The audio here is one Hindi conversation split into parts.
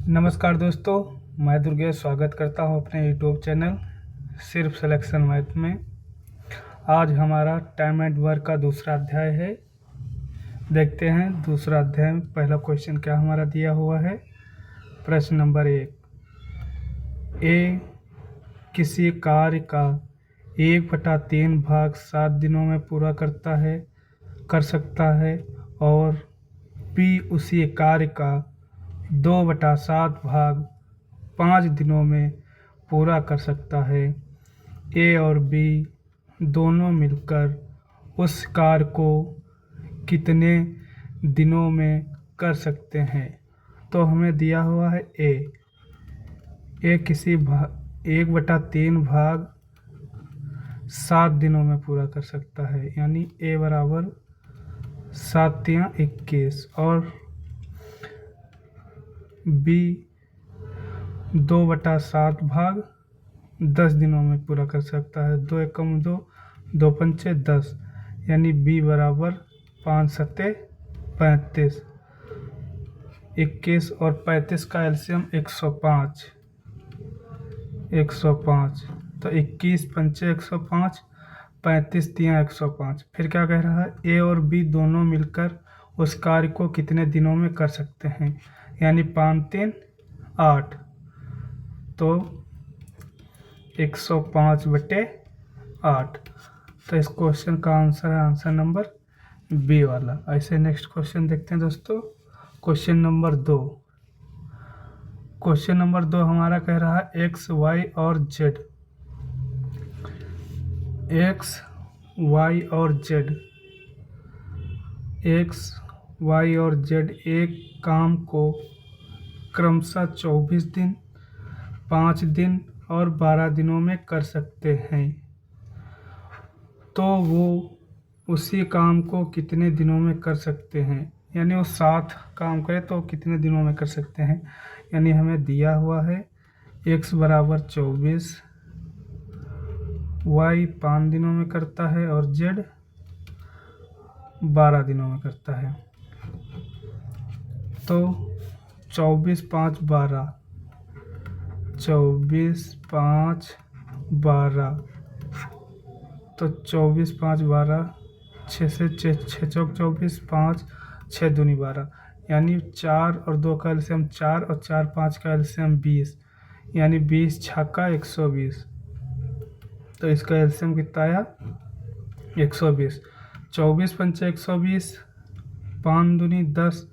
नमस्कार दोस्तों, मैं दुर्गेश स्वागत करता हूं अपने यूट्यूब चैनल सिर्फ सिलेक्शन मैथ में। आज हमारा टाइम एंड वर्क का दूसरा अध्याय है। देखते हैं दूसरा अध्याय में पहला क्वेश्चन क्या हमारा दिया हुआ है। प्रश्न नंबर 1, ए किसी कार्य का 1/3 भाग 7 दिनों में पूरा कर सकता है और बी उसी कार्य का 2/7 भाग 5 दिनों में पूरा कर सकता है। ए और बी दोनों मिलकर उस कार्य को कितने दिनों में कर सकते हैं। तो हमें दिया हुआ है ए किसी 1/3 भाग 7 दिनों में पूरा कर सकता है, यानी ए बराबर 7 या 21 और बी 2/7 भाग 10 दिनों में पूरा कर सकता है। 2 एकम 2, 2 पंचे 10, यानी बी बराबर 5 सत्ते 35। 21 और 35 का एलसीएम 105। तो 21 पंचे 105, 35 तिया 105। फिर क्या कह रहा है, ए और बी दोनों मिलकर उस कार्य को कितने दिनों में कर सकते हैं, यानी 5 3 8। तो 105/8। तो इस क्वेश्चन का आंसर है आंसर नंबर बी वाला। ऐसे नेक्स्ट क्वेश्चन देखते हैं दोस्तों। क्वेश्चन नंबर 2 हमारा कह रहा है एक्स वाई और जेड। एक्स वाई और जेड एक काम को क्रमशः 24 दिन, 5 दिन और 12 दिनों में कर सकते हैं। तो वो उसी काम को कितने दिनों में कर सकते हैं, यानी वो 7 काम करे तो कितने दिनों में कर सकते हैं। यानी हमें दिया हुआ है x बराबर 24, y 5 दिनों में करता है और z 12 दिनों में करता है। तो 24 5 12, 24 5 12, तो 24 5 12, 6 से 6 चौक 24, 5 6 दूनी 12, यानी 4 और 2 का एलसीएम 4 और 4 5 का एलसीएम 20, यानी 20 छक्का 120। तो इसका एलसीएम कितना आया 120। 24 पंचे 120, 5 दूनी 10,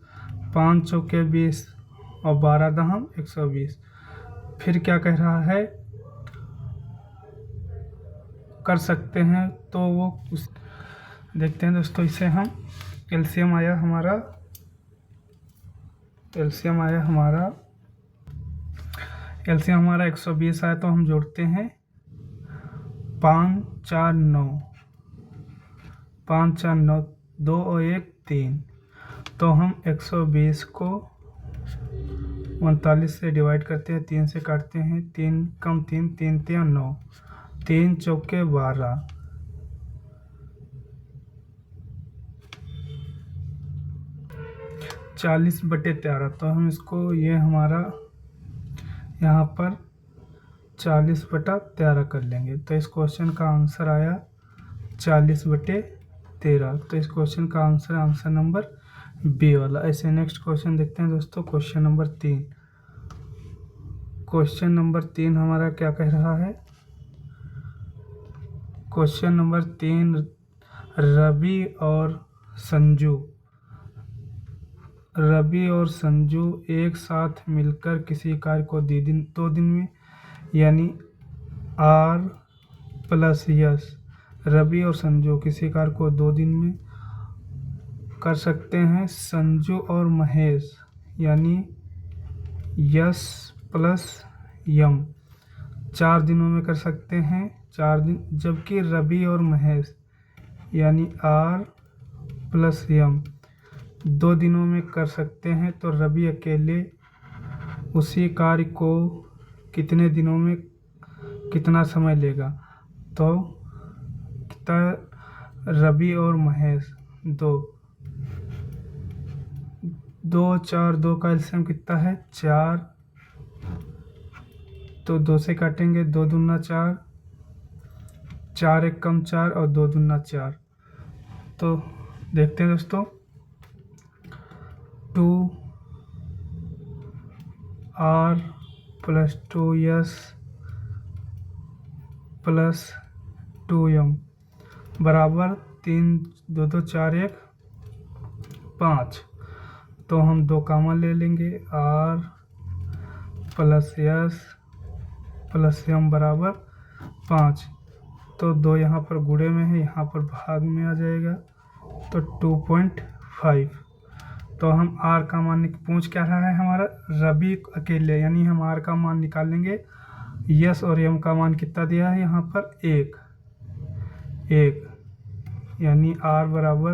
5 चौके 20 और 12 दहम 120। फिर क्या कह रहा है, कर सकते हैं, तो वो देखते हैं दोस्तों। इसे हम एलसीएम आया हमारा 120 आया। तो हम जोड़ते हैं 5 4 9, 5 4 9, 2 और 1 3। तो हम 120 को 39 से डिवाइड करते हैं, 3 से काटते हैं, 3 कम 3, 3 3 9, 3 चौके 12, 40/13। तो हम इसको ये हमारा यहाँ पर 40/13 कर लेंगे। तो इस क्वेश्चन का आंसर आया 40/13। तो इस क्वेश्चन का आंसर नंबर बी वाला। ऐसे नेक्स्ट क्वेश्चन देखते हैं दोस्तों। क्वेश्चन नंबर 3 हमारा क्या कह रहा है। क्वेश्चन नंबर 3, रवि और संजू एक साथ मिलकर किसी कार्य को 2 दिन में, यानी R+S, रवि और संजू किसी कार्य को 2 दिन में कर सकते हैं। संजू और महेश, यानी S+M 4 दिनों में कर सकते हैं, 4 दिन। जबकि रवि और महेश, यानी R+M 2 दिनों में कर सकते हैं। तो रवि अकेले उसी कार्य को कितने दिनों में कितना समय लेगा। तो कितना रवि और महेश 2 4, 2 का एलसीएम कितना है 4, तो 2 से काटेंगे, 2 दूना 4, 4 एक कम 4 और 2 दूना 4। तो देखते हैं दोस्तों, 2r plus 2s plus 2m बराबर 3, 2 2 4 1 5। तो हम 2 कामन ले लेंगे, r plus s plus m बराबर 5। तो 2 यहाँ पर गुणे में है, यहाँ पर भाग में आ जाएगा, तो 2.5। तो हम r का मान पूछ क्या रहा है हमारा, रवि अकेले, यानी हम r का मान निकालेंगे। यस और m का मान कितना दिया है यहाँ पर, 1, यानी r बराबर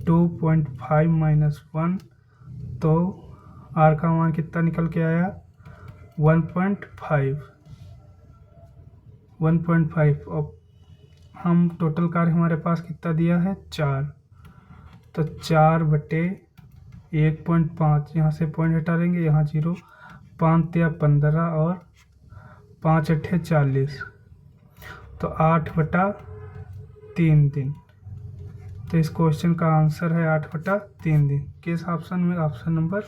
2.5 माइनस 1। तो r का मान कितना निकल के आया, 1.5। और हम टोटल कार्य हमारे पास कितना दिया है, 4। तो 4/1.5, यहाँ से पॉइंट हटा देंगे, यहाँ 0, 5 या 15 और 5 अट्ठे 40, तो 8/3 दिन। तो इस क्वेश्चन का आंसर है 8/3 दिन। किस ऑप्शन में, ऑप्शन नंबर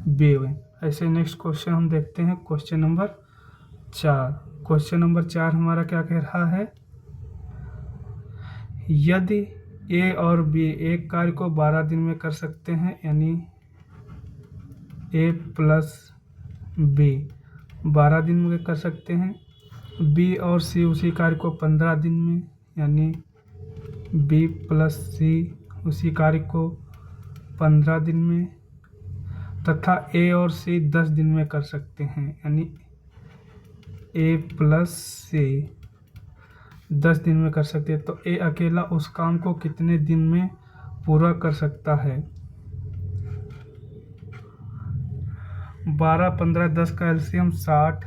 बी में। ऐसे नेक्स्ट क्वेश्चन हम देखते हैं, क्वेश्चन नंबर 4। क्वेश्चन नंबर 4 हमारा क्या कह रहा है, यदि ए और बी एक कार्य को 12 दिन में कर सकते हैं, यानी ए प्लस बी 12 दिन में कर सकते हैं, बी और सी उसी कार्य को 15 दिन में, यानी बी प्लस सी उसी कार्य को 15 दिन में, तथा ए और सी 10 दिन में कर सकते हैं, यानी ए प्लस सी 10 दिन में कर सकते हैं। तो ए अकेला उस काम को कितने दिन में पूरा कर सकता है। 12, 15, 10 का एलसीएम 60,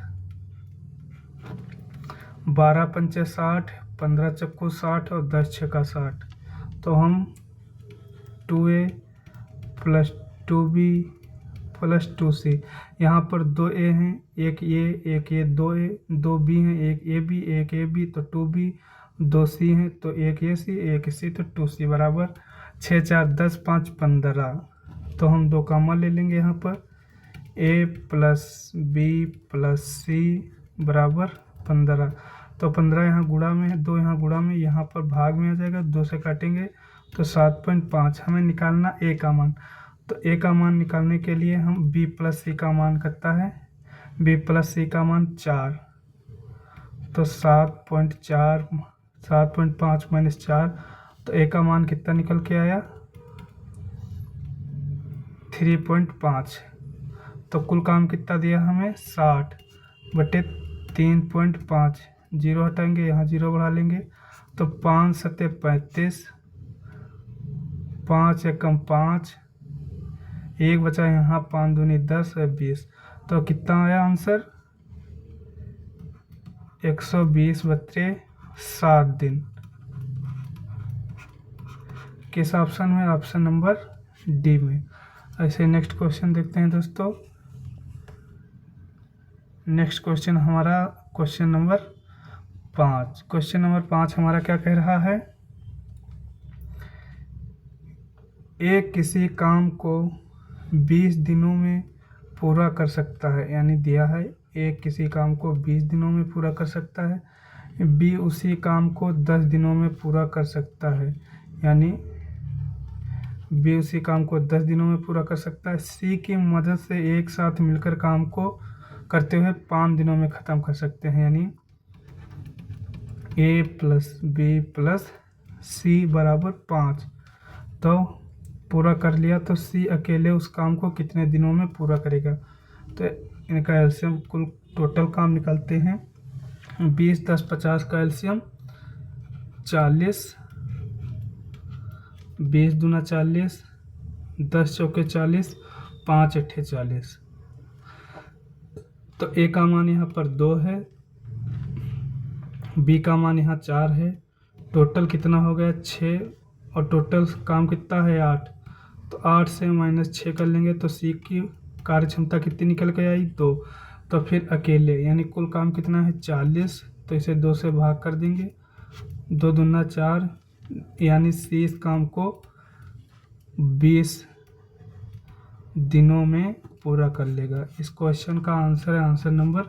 12 पंचे 60, 15 चक्कू 60 और 10 छक्का 60। तो हम 2a plus 2b plus 2c, यहाँ पर 2a हैं, एक ये 2a, 2b हैं, एक a b, तो 2b, 2c हैं, तो एक ac, एक c, तो 2c बराबर 6 4 10 5 15। तो हम 2 कामा ले लेंगे यहाँ पर, a plus b plus c बराबर 15। तो 15 यहाँ गुणा में है, 2 यहाँ गुणा में, यहाँ पर भाग में आ जाएगा, 2 से काटेंगे तो 7.5। हमें निकालना a का मान। तो a का मान निकालने के लिए हम b प्लस c का मान करता है, b प्लस c का मान 4। तो 7.5 माइनस 4, तो a का मान कितना निकल के आया, 3.5। तो कुल काम कितना दिया हमें, 60/3.5। 0 हटाएंगे, यहाँ 0 बढ़ा लेंगे, तो 5 7 35, 5 एकम 5, 1 बचा यहाँ, 5 दूनी 10 और 20। तो कितना आया आंसर, 120/7 दिन। किस ऑप्शन में, ऑप्शन नंबर डी में। ऐसे नेक्स्ट क्वेश्चन देखते हैं दोस्तों। नेक्स्ट क्वेश्चन हमारा क्वेश्चन नंबर 5। क्वेश्चन नंबर 5 हमारा क्या कह रहा है, एक किसी काम को 20 दिनों में पूरा कर सकता है, यानी दिया है एक किसी काम को 20 दिनों में पूरा कर सकता है, बी उसी काम को 10 दिनों में पूरा कर सकता है, यानी बी उसी काम को 10 दिनों में पूरा कर सकता है, सी की मदद से एक साथ मिलकर काम को करते हुए 5 दिनों में ख़त्म कर सकते हैं, यानी ए प्लस बी प्लस सी बराबर 5। तो पूरा कर लिया, तो सी अकेले उस काम को कितने दिनों में पूरा करेगा। तो इनका एलसीएम कुल टोटल काम निकालते हैं, 20 10 50 का एलसीएम 40, 20 दूना 40, 10 चौके 40, 5 अट्ठे 40। तो ए का मान यहाँ पर 2 है, बी का मान यहाँ 4 है, टोटल कितना हो गया 6, और टोटल काम कितना है 8। तो 8 से -6 कर लेंगे, तो सी की कार्य क्षमता कितनी निकल के आई, 2। तो फिर अकेले यानी कुल काम कितना है 40, तो इसे 2 से भाग कर देंगे, 2 दूना 4, यानी सी इस काम को 20 दिनों में पूरा कर लेगा। इस क्वेश्चन का आंसर है आंसर नंबर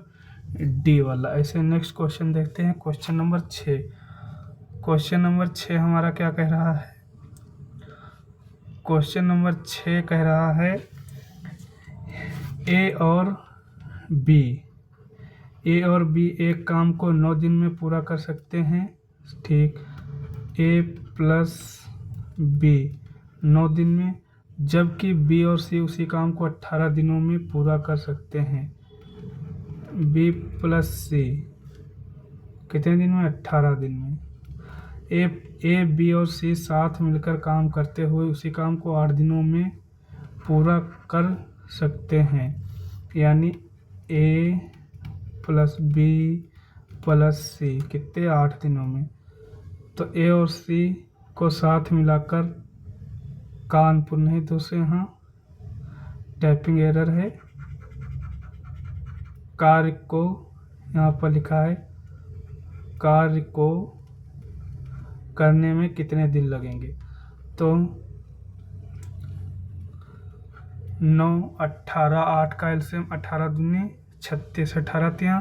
डी वाला। ऐसे नेक्स्ट क्वेश्चन देखते हैं, क्वेश्चन नंबर 6। क्वेश्चन नंबर 6 हमारा क्या कह रहा है? क्वेश्चन नंबर 6 कह रहा है ए और बी एक काम को 9 दिन में पूरा कर सकते हैं। ठीक, ए प्लस बी 9 दिन में, जबकि बी और सी उसी काम को 18 दिनों में पूरा कर सकते हैं। बी प्लस सी कितने दिन में? 18 दिन में। ए बी और सी साथ मिलकर काम करते हुए उसी काम को 8 दिनों में पूरा कर सकते हैं, यानी ए प्लस बी प्लस सी कितने? 8 दिनों में। तो ए और सी को साथ मिलाकर, कानपुर नहीं दोस्तों, यहाँ टाइपिंग एरर है, कार्य को यहाँ पर लिखा है कार्य को करने में कितने दिन लगेंगे। तो 9 18 8 का एलसीएम 18 दूनी 36, 18 तिया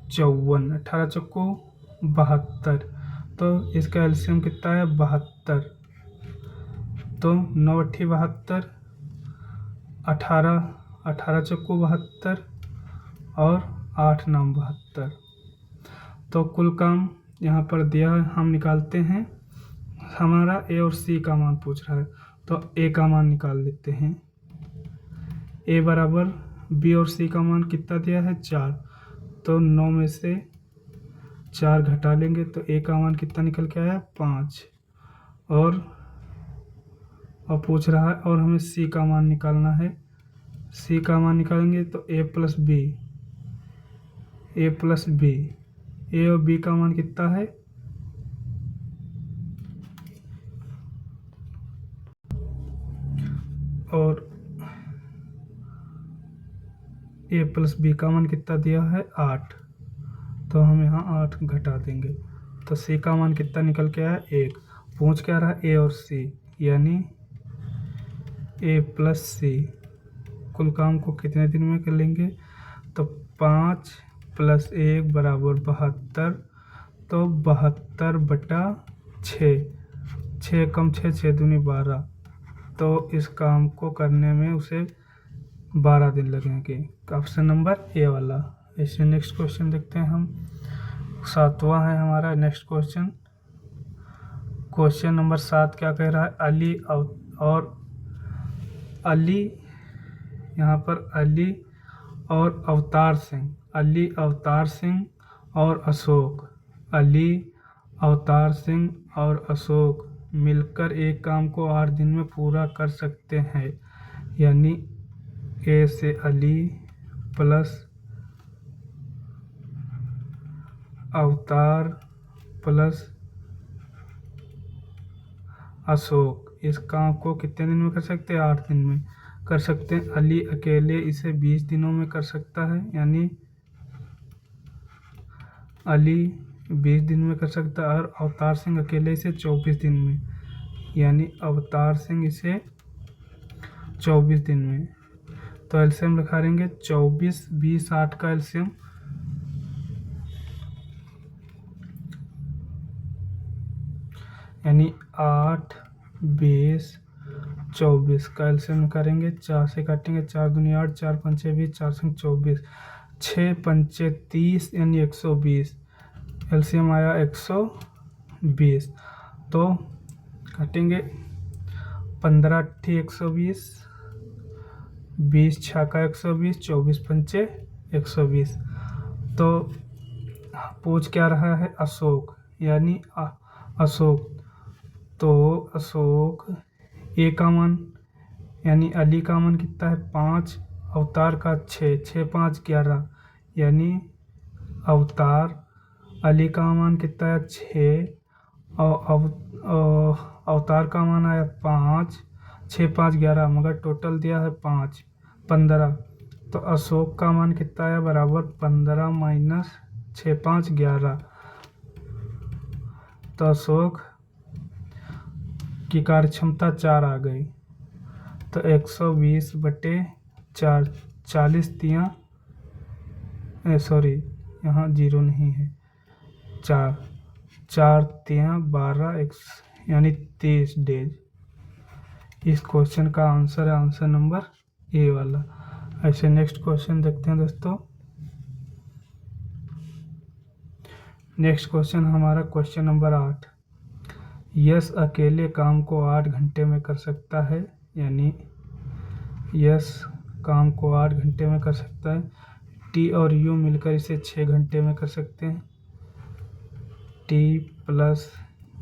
54, 18 चौको 72, तो इसका एलसीएम कितना है? 72। तो 9 8 72, 18 चौको 72 और 8 9 72। तो कुल काम यहाँ पर दिया है, हम निकालते हैं। हमारा ए और सी का मान पूछ रहा है, तो ए का मान निकाल लेते हैं। ए बराबर बी और सी का मान कितना दिया है? 4, तो 9 में से 4 घटा लेंगे तो ए का मान कितना निकल के आया? 5। और पूछ रहा है और हमें सी का मान निकालना है। सी का मान निकालेंगे तो ए प्लस बी, ए और बी का मान कितना है? और ए प्लस बी का मान कितना दिया है? 8, तो हम यहाँ 8 घटा देंगे तो सी का मान कितना निकल के आया? 1। पूछ क्या रहा? ए और सी, यानी ए प्लस सी कुल काम को कितने दिन में कर लेंगे? तो 5 + 1 बराबर 72, तो 72 बटा 6, 6 कम 6, 6 दूनी 12, तो इस काम को करने में उसे 12 दिन लगेंगे। ऑप्शन नंबर ए वाला। ऐसे नेक्स्ट क्वेश्चन देखते हैं हम, 7वां है हमारा नेक्स्ट क्वेश्चन। क्वेश्चन नंबर 7 क्या कह रहा है? अली यहाँ पर अली और अवतार सिंह और अशोक, अली अवतार सिंह और अशोक मिलकर एक काम को 8 दिन में पूरा कर सकते हैं, यानी ए से अली प्लस अवतार प्लस अशोक इस काम को कितने दिन में कर सकते हैं? 8 दिन में कर सकते हैं। अली अकेले इसे 20 दिनों में कर सकता है, यानी अली 20 दिन में कर सकता है, और अवतार सिंह अकेले इसे 24 दिन में, यानी अवतार सिंह इसे 24 दिन में। तो एलसीएम लिखा देंगे 24 20 8 का एलसीएम यानी 8 20 24 का एलसीएम करेंगे। 4 से काटेंगे, 4 दूनी 8, 4 पंचे 20, 4 संग 24, 6 पंचे 30 यानी 120। एलसीएम आया 120। तो काटेंगे 15 8 120, 20 6 120, 24 पंचे 120। तो पूछ क्या रहा है? अशोक, यानी अशोक। तो अशोक ए का मान यानी अली का मान कितना है? 5, अवतार का 6, 6 5 11, यानी अवतार अली का मान कितना है? 6 और अवतार का मान आया 5, 6 5 11, मगर टोटल दिया है 5 15, तो अशोक का मान कितना आया, बराबर 15 माइनस 6 5 11। तो अशोक की कार्य क्षमता 4 आ गई। तो 120/4, 40 तियाँ, सॉरी यहाँ 0 नहीं है, 4 4 तियाँ 12, यानी 23 डेज। इस क्वेश्चन का आंसर है आंसर नंबर ए वाला। ऐसे नेक्स्ट क्वेश्चन देखते हैं दोस्तों। नेक्स्ट क्वेश्चन हमारा क्वेश्चन नंबर 8। यस अकेले काम को 8 घंटे में कर सकता है, यानी यस काम को 8 घंटे में कर सकता है। टी और यू मिलकर इसे 6 घंटे में कर सकते हैं। टी प्लस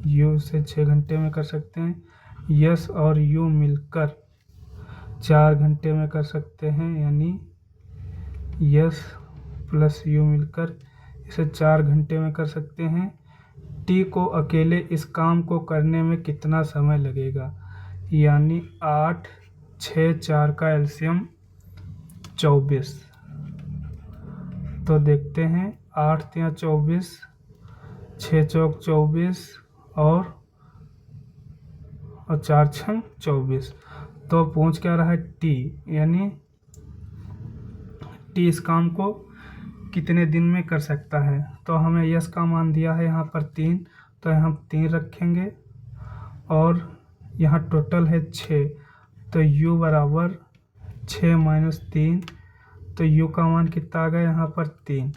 यू से 6 घंटे में कर सकते हैं। यस और यू मिलकर 4 घंटे में कर सकते हैं, यानी यस प्लस यू मिलकर इसे 4 घंटे में कर सकते हैं। टी को अकेले इस काम को करने में कितना समय लगेगा, यानी 8 6 4 का एलसीएम 24। तो देखते हैं 8 तियाँ 24, 6 चौक 24 और 4 छंग 24। तो पूछ क्या रहा है, टी, यानी टी इस काम को कितने दिन में कर सकता है। तो हमें यस का मान दिया है यहाँ पर 3, तो हम 3 रखेंगे और यहाँ टोटल है 6। तो u बराबर 6 माइनस 3, तो u का मान कितना आ गया यहाँ पर 3।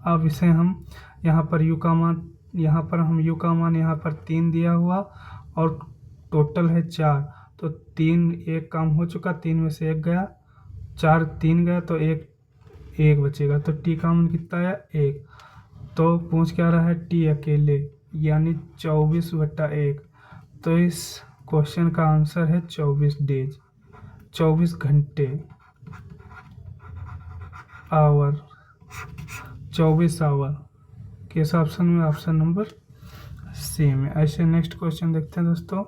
अब इसे हम यहाँ पर u का मान यहाँ पर 3 दिया हुआ और टोटल है 4। तो 3 एक काम हो चुका, 3 में से 1 गया, 4 3 गया, तो 1 बचेगा। तो टी का मान कितना आया, 1। तो पूछ क्या रहा है, टी अकेले, यानी 24/1। तो इस क्वेश्चन का आंसर है 24 डेज, 24 घंटे, आवर, 24 आवर। किस ऑप्शन में, ऑप्शन नंबर सी में। ऐसे नेक्स्ट क्वेश्चन देखते हैं दोस्तों।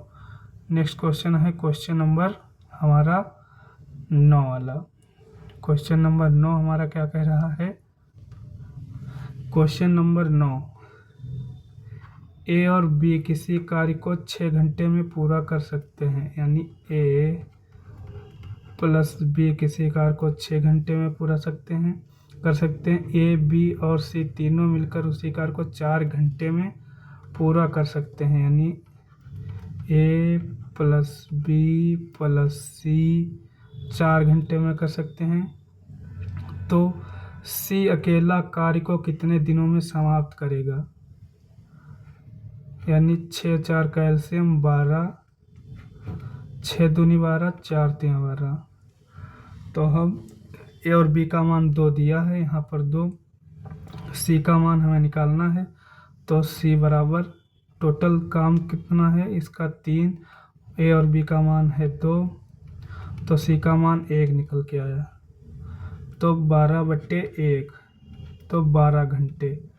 नेक्स्ट क्वेश्चन है क्वेश्चन नंबर हमारा 9 वाला। क्वेश्चन नंबर 9 हमारा क्या कह रहा है, क्वेश्चन नंबर 9, ए और बी किसी कार्य को 6 घंटे में पूरा कर सकते हैं, यानी ए प्लस बी किसी कार्य को 6 घंटे में कर सकते हैं। ए बी और सी तीनों मिलकर उसी कार्य को 4 घंटे में पूरा कर सकते हैं, यानी ए प्लस बी प्लस सी 4 घंटे में कर सकते हैं। तो सी अकेला कार्य को कितने दिनों में समाप्त करेगा, यानी 6 4 का एलसीएम 12, 6 दूनी 12, 4 तियाँ 12। तो हम ए और बी का मान 2 दिया है, यहाँ पर 2, सी का मान हमें निकालना है। तो सी बराबर टोटल काम कितना है इसका 3, ए और बी का मान है 2, तो सी का मान 1 निकल के आया। तो 12/1, तो 12 घंटे।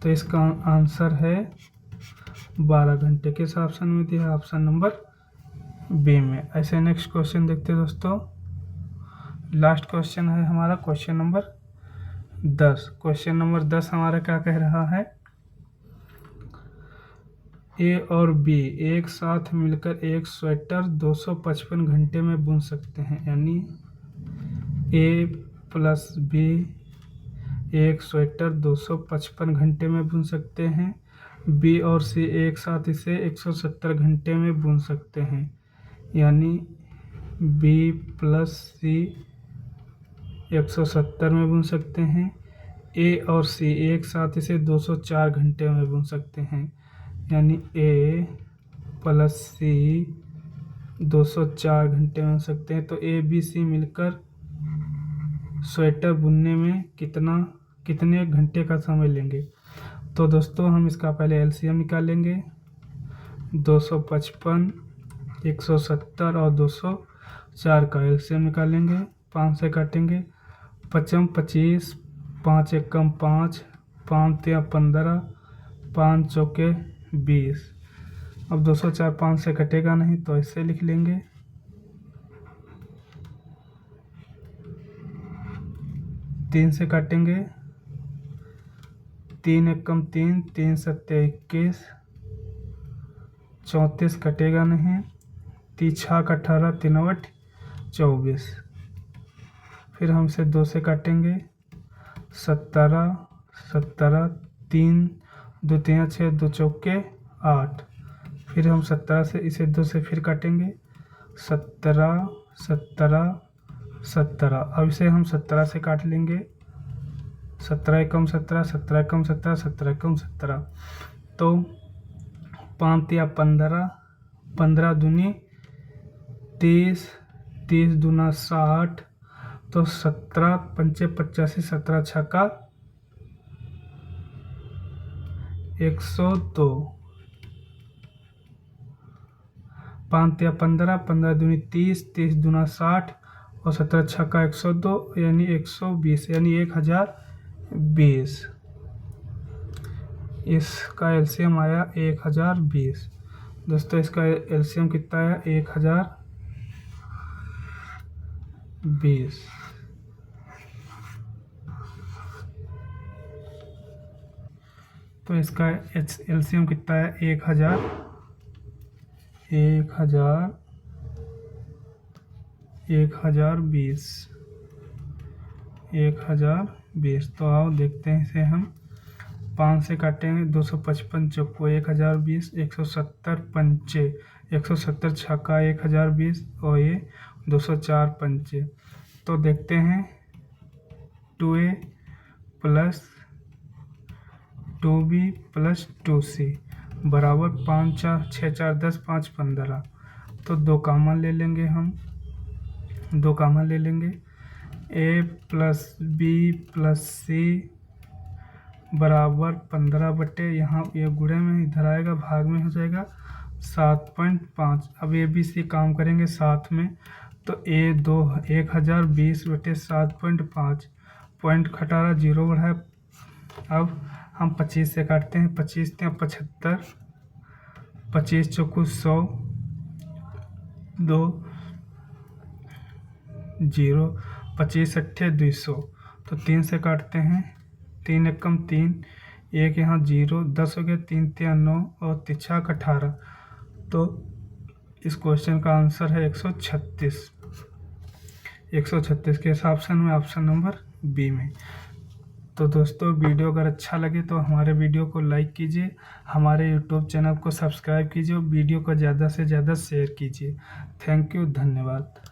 तो इसका आंसर है 12 घंटे। किस ऑप्शन में दिया है, ऑप्शन नंबर बी में। ऐसे नेक्स्ट क्वेश्चन देखते हैं दोस्तों। लास्ट क्वेश्चन है हमारा क्वेश्चन नंबर 10। क्वेश्चन नंबर 10 हमारा क्या कह रहा है, ए और बी एक साथ मिलकर एक स्वेटर 255 घंटे में बुन सकते हैं, यानी ए प्लस बी एक स्वेटर 255 घंटे में बुन सकते हैं। बी और सी एक साथ इसे 170 घंटे में बुन सकते हैं, यानी बी प्लस सी 170 में बुन सकते हैं। ए और सी एक साथ इसे 204 घंटे में बुन सकते हैं, यानी ए प्लस सी 204 घंटे में बुन सकते हैं। तो ए बी सी मिलकर स्वेटर बुनने में कितने घंटे का समय लेंगे। तो दोस्तों हम इसका पहले एलसीएम निकालेंगे। 255, 170 और 204 का एलसीएम निकालेंगे। 5 से काटेंगे, 55 25, 5 एकम 5, 5 तिया 15, 5 चौके 20। अब 204 5 से कटेगा नहीं, तो ऐसे लिख लेंगे। 3 से काटेंगे, 3 एकम 3, 3 सत्ते 21, 34 कटेगा नहीं, 3 छाक 18, 3 अवट 24। फिर हम इसे 2 से काटेंगे, 17, 17, 3 2 3 6, 2 चौके 8। फिर हम 17 से इसे 2 से फिर काटेंगे, 17, 17, 17। अब इसे हम 17 से काट लेंगे, 17 एकम 17, 17 एकम 17, 17 एकम 17। तो 5 या 15, 15 दूनी 30, 30 दूना 60, तो 17 पंचे 85, 17 छक्का 102। 5 या 15, 15 दूनी 30, 30 दूना 60 और 17 छक्का 102 यानी 120 यानी 1020। इसका एलसीएम आया 1020। दोस्तों इसका एलसीएम कितना आया 1020। तो इसका एलसीएम कितना है 1020। तो आओ देखते हैं इसे हम 5 से काटेंगे, 255 चौको 1020, 170 पंचे 170 छक्का 1020 और ये 204 पंचे। तो देखते हैं 2a plus 2b plus 2c बराबर 5 4 6 4 10 5 15। तो 2 कॉमन ले लेंगे हम, 2 कॉमन ले लेंगे, a plus b plus c बराबर 15 बटे यहाँ ये गुणे में इधर आएगा भाग में हो जाएगा 7.5। अब ए बी सी काम करेंगे साथ में, तो a 1020 बटे 7.5 पॉइंट घटारा 0 बढ़ाए। अब हम 25 से काटते हैं, 25 या 75, 25 चौको 100, 2 0, 25 अट्ठे 200। तो 3 से काटते हैं, 3 एकम 3, 1 यहाँ 0, 10 हो गया, 3 3 9 और 3 छाक 18। तो इस क्वेश्चन का आंसर है 136। 136 के इस ऑप्शन में ऑप्शन नंबर बी में। तो दोस्तों वीडियो अगर अच्छा लगे तो हमारे वीडियो को लाइक कीजिए, हमारे यूट्यूब चैनल को सब्सक्राइब कीजिए और वीडियो को ज़्यादा से ज़्यादा शेयर कीजिए। थैंक यू, धन्यवाद।